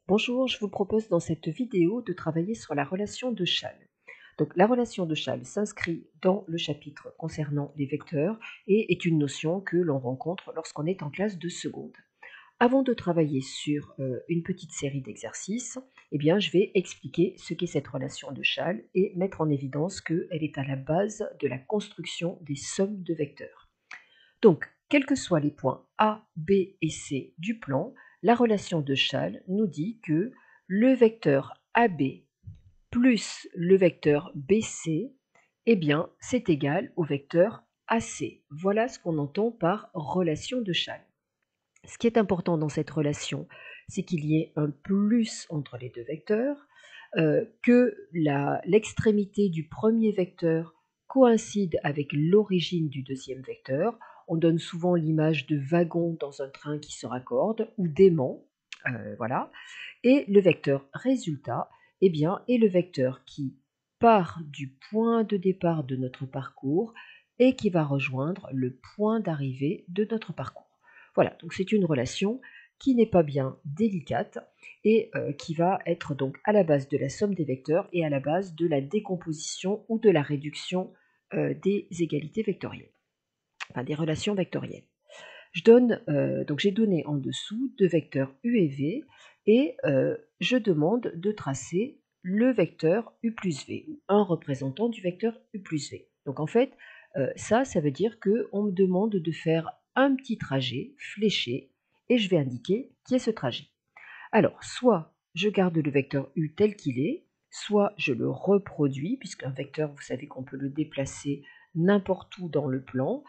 Bonjour, je vous propose dans cette vidéo de travailler sur la relation de Schall. Donc, la relation de Schall s'inscrit dans le chapitre concernant les vecteurs et est une notion que l'on rencontre lorsqu'on est en classe de seconde. Avant de travailler sur une petite série d'exercices, je vais expliquer ce qu'est cette relation de Schall et mettre en évidence qu'elle est à la base de la construction des sommes de vecteurs. Donc, quels que soient les points A, B et C du plan, la relation de Schall nous dit que le vecteur AB plus le vecteur BC, c'est égal au vecteur AC. Voilà ce qu'on entend par relation de Schall. Ce qui est important dans cette relation, c'est qu'il y ait un plus entre les deux vecteurs, que l'extrémité du premier vecteur coïncide avec l'origine du deuxième vecteur. On donne souvent l'image de wagon dans un train qui se raccorde ou d'aimant, voilà. Et le vecteur résultat, est le vecteur qui part du point de départ de notre parcours et qui va rejoindre le point d'arrivée de notre parcours. Voilà, donc c'est une relation qui n'est pas bien délicate et qui va être donc à la base de la somme des vecteurs et à la base de la décomposition ou de la réduction des égalités vectorielles, enfin des relations vectorielles. Donc j'ai donné en dessous deux vecteurs U et V et je demande de tracer le vecteur U plus V, ou un représentant du vecteur U plus V. Donc en fait, ça veut dire qu'on me demande de faire un petit trajet fléché et je vais indiquer qui est ce trajet. Alors, soit je garde le vecteur U tel qu'il est, soit je le reproduis, puisqu'un vecteur, vous savez qu'on peut le déplacer n'importe où dans le plan,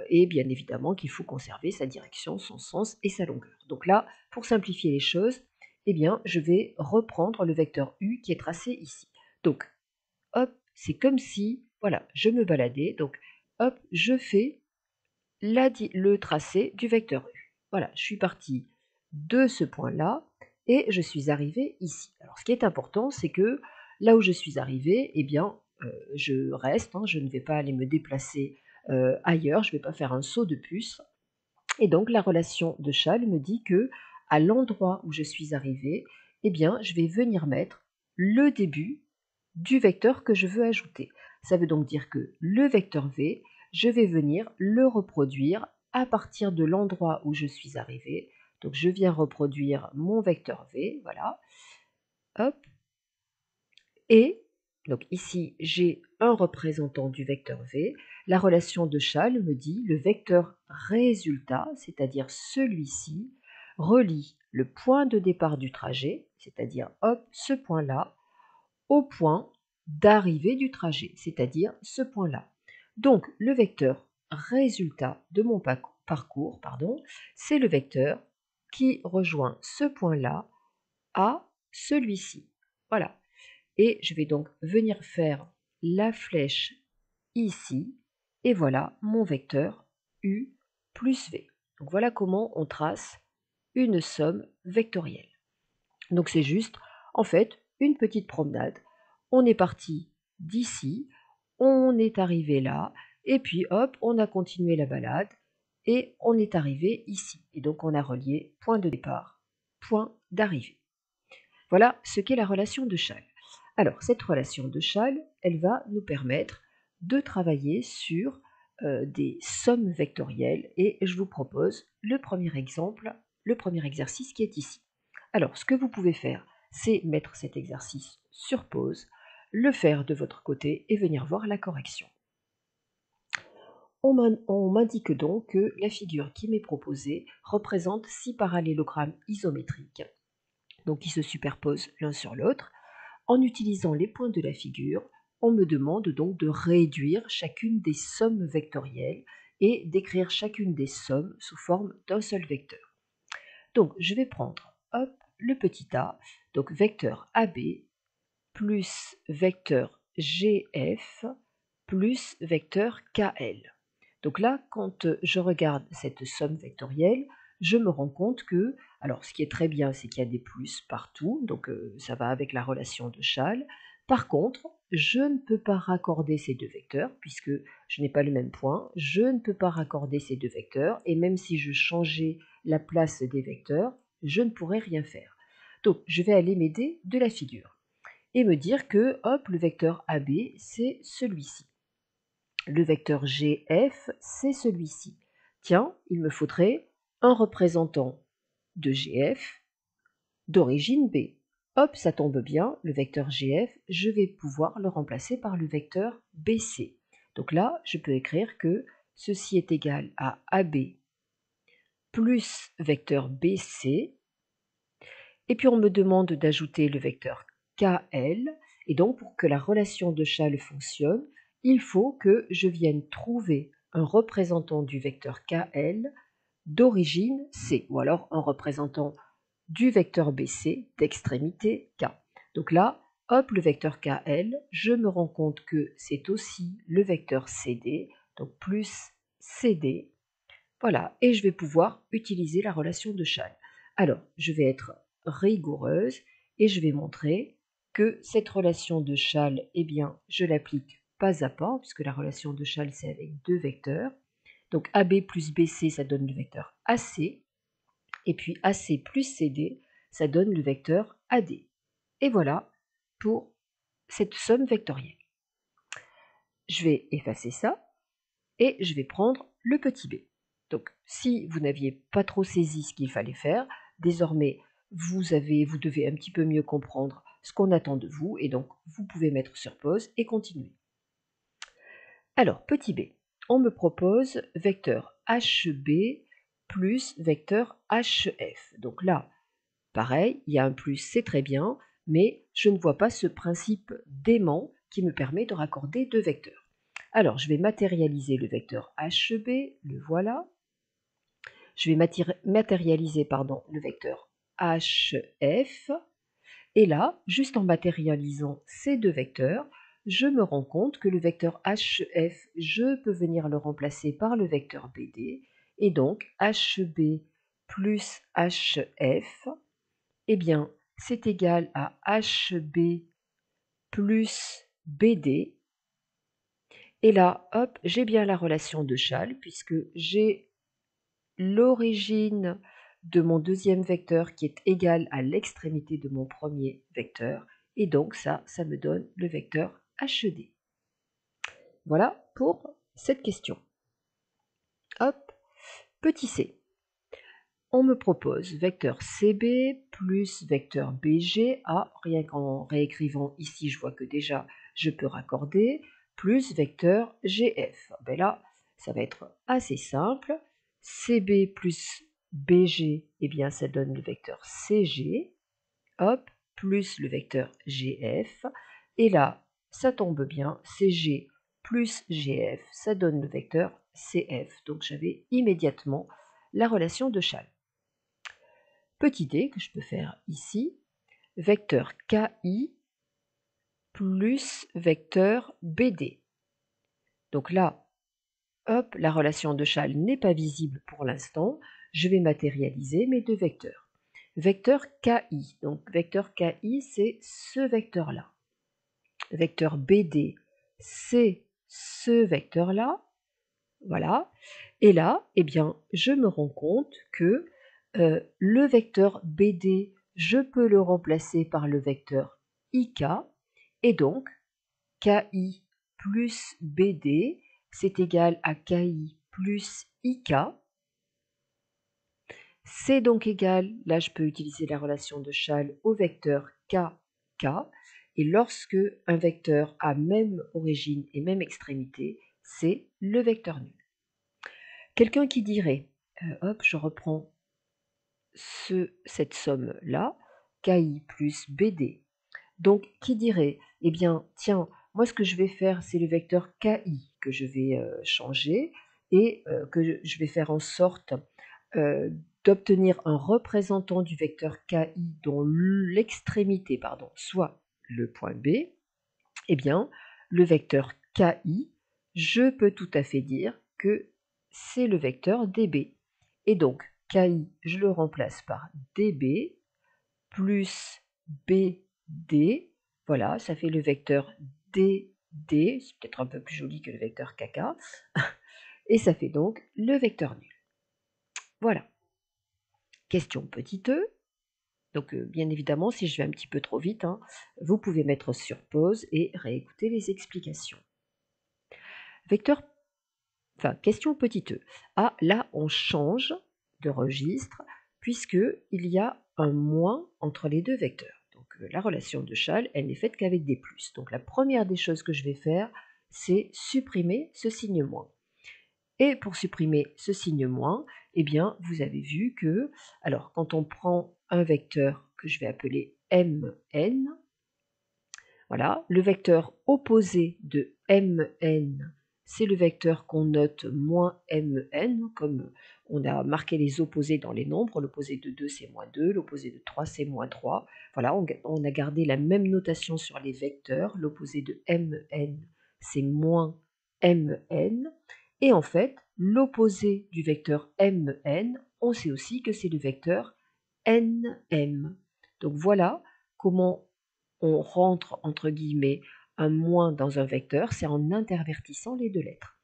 et bien évidemment qu'il faut conserver sa direction, son sens et sa longueur. Donc là, pour simplifier les choses, je vais reprendre le vecteur U qui est tracé ici. Donc, hop, c'est comme si, voilà, je me baladais, donc hop, je fais le tracé du vecteur U. Voilà, je suis partie de ce point-là et je suis arrivée ici. Alors, ce qui est important, c'est que là où je suis arrivée, je reste, je ne vais pas aller me déplacer ailleurs, je ne vais pas faire un saut de puce. Et donc, la relation de Schall me dit que à l'endroit où je suis arrivée, je vais venir mettre le début du vecteur que je veux ajouter. Ça veut donc dire que le vecteur V, je vais venir le reproduire à partir de l'endroit où je suis arrivée. Donc je viens reproduire mon vecteur V, voilà. Hop. Et donc ici, j'ai un représentant du vecteur V. La relation de Schall me dit le vecteur résultat, c'est-à-dire celui-ci, relie le point de départ du trajet, c'est-à-dire hop, ce point-là, au point d'arrivée du trajet, c'est-à-dire ce point-là. Donc, le vecteur résultat de mon parcours, c'est le vecteur qui rejoint ce point-là à celui-ci. Voilà. Et je vais donc venir faire la flèche ici, et voilà mon vecteur U plus V. Donc voilà comment on trace une somme vectorielle. Donc c'est juste, en fait, une petite promenade. On est parti d'ici, on est arrivé là, et puis hop, on a continué la balade, et on est arrivé ici. Et donc on a relié point de départ, point d'arrivée. Voilà ce qu'est la relation de Schall. Alors, cette relation de Schall, elle va nous permettre de travailler sur des sommes vectorielles, et je vous propose le premier exemple, le premier exercice qui est ici. Alors, ce que vous pouvez faire, c'est mettre cet exercice sur pause, le faire de votre côté et venir voir la correction. On m'indique donc que la figure qui m'est proposée représente 6 parallélogrammes isométriques, donc qui se superposent l'un sur l'autre. En utilisant les points de la figure, on me demande donc de réduire chacune des sommes vectorielles et d'écrire chacune des sommes sous forme d'un seul vecteur. Donc, je vais prendre hop, le petit a, donc vecteur AB, plus vecteur GF, plus vecteur KL. Donc là, quand je regarde cette somme vectorielle, je me rends compte que, alors ce qui est très bien, c'est qu'il y a des plus partout, donc ça va avec la relation de Schall. Par contre, je ne peux pas raccorder ces deux vecteurs, puisque je n'ai pas le même point, je ne peux pas raccorder ces deux vecteurs, et même si je changeais la place des vecteurs, je ne pourrais rien faire. Donc, je vais aller m'aider de la figure et me dire que, hop, le vecteur AB, c'est celui-ci. Le vecteur GF, c'est celui-ci. Tiens, il me faudrait un représentant de GF d'origine B. Hop, ça tombe bien, le vecteur GF, je vais pouvoir le remplacer par le vecteur BC. Donc là, je peux écrire que ceci est égal à AB plus vecteur BC. Et puis on me demande d'ajouter le vecteur KL. Et donc pour que la relation de Schall fonctionne, il faut que je vienne trouver un représentant du vecteur KL d'origine C, ou alors un représentant du vecteur BC d'extrémité K. Donc là, hop, le vecteur KL, je me rends compte que c'est aussi le vecteur CD, donc plus CD. Voilà, et je vais pouvoir utiliser la relation de Schall. Alors, je vais être rigoureuse et je vais montrer que cette relation de Schall, eh bien, je l'applique pas à pas, puisque la relation de Schall, c'est avec deux vecteurs. Donc AB plus BC, ça donne le vecteur AC, et puis AC plus CD, ça donne le vecteur AD. Et voilà pour cette somme vectorielle. Je vais effacer ça, et je vais prendre le petit b. Donc, si vous n'aviez pas trop saisi ce qu'il fallait faire, désormais, vous devez un petit peu mieux comprendre ce qu'on attend de vous, et donc, vous pouvez mettre sur pause et continuer. Alors, petit b, on me propose vecteur HB plus vecteur HF. Donc là, pareil, il y a un plus, c'est très bien, mais je ne vois pas ce principe d'aimant qui me permet de raccorder deux vecteurs. Alors, je vais matérialiser le vecteur HB, le voilà. Je vais matérialiser le vecteur HF. Et là, juste en matérialisant ces deux vecteurs, je me rends compte que le vecteur HF, je peux venir le remplacer par le vecteur BD. Et donc, HB plus HF, eh bien, c'est égal à HB plus BD. Et là, hop, j'ai bien la relation de Schall, puisque j'ai l'origine de mon deuxième vecteur qui est égale à l'extrémité de mon premier vecteur. Et donc ça me donne le vecteur HD. Voilà pour cette question. Hop, petit c. On me propose vecteur CB plus vecteur BG. Ah, rien qu'en réécrivant ici, je vois que déjà je peux raccorder, plus vecteur GF. Ben là, ça va être assez simple. CB plus BG, eh bien ça donne le vecteur CG. Hop, plus le vecteur GF. Et là, ça tombe bien, CG plus GF, ça donne le vecteur CF. Donc j'avais immédiatement la relation de Schall. Petit d que je peux faire ici, vecteur KI plus vecteur BD. Donc là, hop, la relation de Schall n'est pas visible pour l'instant. Je vais matérialiser mes deux vecteurs. Vecteur KI, donc vecteur KI, c'est ce vecteur-là. Vecteur BD, c'est ce vecteur-là. Voilà. Et là, eh bien, je me rends compte que le vecteur BD, je peux le remplacer par le vecteur IK, et donc KI plus BD, c'est égal à KI plus IK. C'est donc égal, là je peux utiliser la relation de Schall au vecteur KK, et lorsque un vecteur a même origine et même extrémité, c'est le vecteur nul. Quelqu'un qui dirait, hop, je reprends cette somme-là, KI plus BD. Donc, qui dirait, eh bien, tiens, moi ce que je vais faire, c'est le vecteur KI que je vais changer, et que je vais faire en sorte d'obtenir un représentant du vecteur KI dont l'extrémité, soit le point B. Eh bien, le vecteur KI, je peux tout à fait dire que c'est le vecteur DB. Et donc, KI, je le remplace par DB plus BD. Voilà, ça fait le vecteur DD. C'est peut-être un peu plus joli que le vecteur KK. Et ça fait donc le vecteur nul. Voilà. Question petit e. Donc, bien évidemment, si je vais un petit peu trop vite, hein, vous pouvez mettre sur pause et réécouter les explications. Vecteur, enfin, question petit e. Ah, là, on change de registre puisque il y a un moins entre les deux vecteurs. Donc, la relation de Schall, elle n'est faite qu'avec des plus. Donc, la première des choses que je vais faire, c'est supprimer ce signe moins. Et pour supprimer ce signe moins, eh bien, vous avez vu que, alors, quand on prend un vecteur que je vais appeler mn, voilà, le vecteur opposé de mn, c'est le vecteur qu'on note moins mn, comme on a marqué les opposés dans les nombres. L'opposé de 2, c'est moins 2, l'opposé de 3, c'est moins 3. Voilà, on a gardé la même notation sur les vecteurs. L'opposé de mn, c'est moins mn. Et en fait, l'opposé du vecteur mn, on sait aussi que c'est le vecteur nm. Donc voilà comment on rentre entre guillemets un moins dans un vecteur, c'est en intervertissant les deux lettres.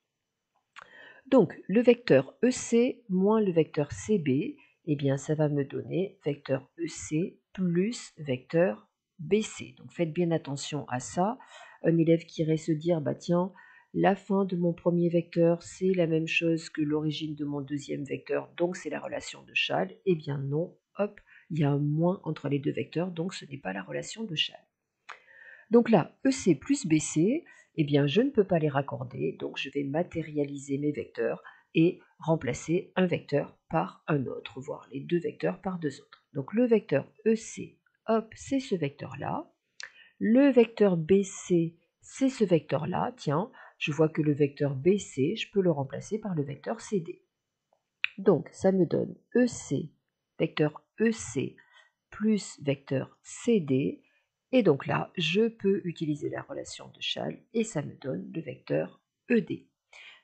Donc le vecteur EC moins le vecteur CB, eh bien ça va me donner vecteur EC plus vecteur BC. Donc faites bien attention à ça. Un élève qui irait se dire, bah tiens, la fin de mon premier vecteur, c'est la même chose que l'origine de mon deuxième vecteur, donc c'est la relation de Schall. Eh bien non, hop, il y a un moins entre les deux vecteurs, donc ce n'est pas la relation de Schall. Donc là, EC plus BC, eh bien, je ne peux pas les raccorder, donc je vais matérialiser mes vecteurs et remplacer un vecteur par un autre, voire les deux vecteurs par deux autres. Donc le vecteur EC, hop, c'est ce vecteur-là. Le vecteur BC, c'est ce vecteur-là. Tiens, je vois que le vecteur BC, je peux le remplacer par le vecteur CD. Donc ça me donne EC, vecteur EC, plus vecteur CD. Et donc là, je peux utiliser la relation de Schall et ça me donne le vecteur ED.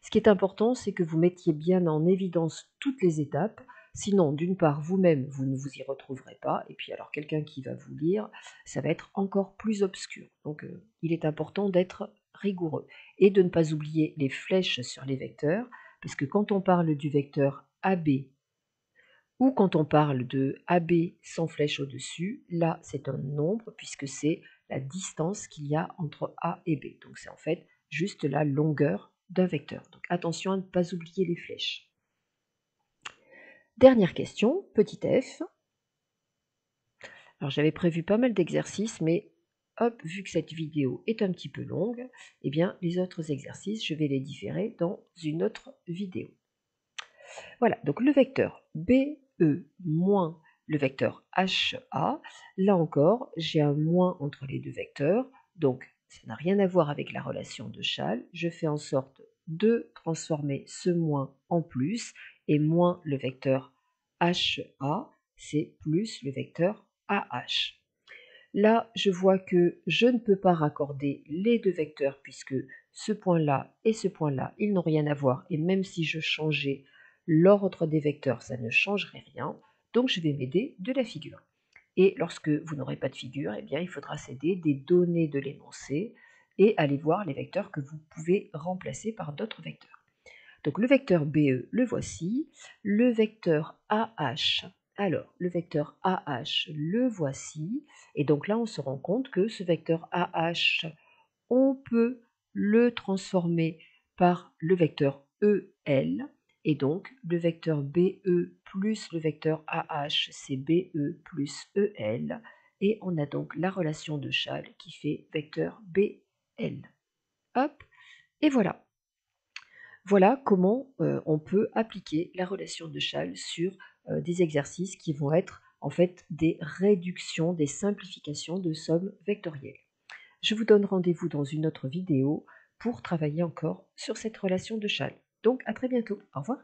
Ce qui est important, c'est que vous mettiez bien en évidence toutes les étapes. Sinon, d'une part, vous-même, vous ne vous y retrouverez pas. Et puis alors, quelqu'un qui va vous lire, ça va être encore plus obscur. Donc, il est important d'être rigoureux et de ne pas oublier les flèches sur les vecteurs. Parce que quand on parle du vecteur AB ou quand on parle de AB sans flèche au-dessus, là c'est un nombre puisque c'est la distance qu'il y a entre A et B. Donc c'est en fait juste la longueur d'un vecteur. Donc attention à ne pas oublier les flèches. Dernière question, petit f. Alors j'avais prévu pas mal d'exercices, mais hop, vu que cette vidéo est un petit peu longue, eh bien les autres exercices, je vais les différer dans une autre vidéo. Voilà, donc le vecteur BE moins le vecteur HA, là encore, j'ai un moins entre les deux vecteurs, donc ça n'a rien à voir avec la relation de Schall. Je fais en sorte de transformer ce moins en plus, et moins le vecteur HA, c'est plus le vecteur AH. Là, je vois que je ne peux pas raccorder les deux vecteurs puisque ce point-là et ce point-là, ils n'ont rien à voir. Et même si je changeais l'ordre des vecteurs, ça ne changerait rien. Donc, je vais m'aider de la figure. Et lorsque vous n'aurez pas de figure, eh bien, il faudra s'aider des données de l'énoncé et aller voir les vecteurs que vous pouvez remplacer par d'autres vecteurs. Donc le vecteur BE, le voici. Le vecteur AH, alors le vecteur AH, le voici. Et donc là, on se rend compte que ce vecteur AH, on peut le transformer par le vecteur EL. Et donc le vecteur BE plus le vecteur AH, c'est BE plus EL. Et on a donc la relation de Schall qui fait vecteur BL. Hop, et voilà. Voilà comment on peut appliquer la relation de Schall sur des exercices qui vont être en fait des réductions, des simplifications de sommes vectorielles. Je vous donne rendez-vous dans une autre vidéo pour travailler encore sur cette relation de Schall. Donc à très bientôt. Au revoir.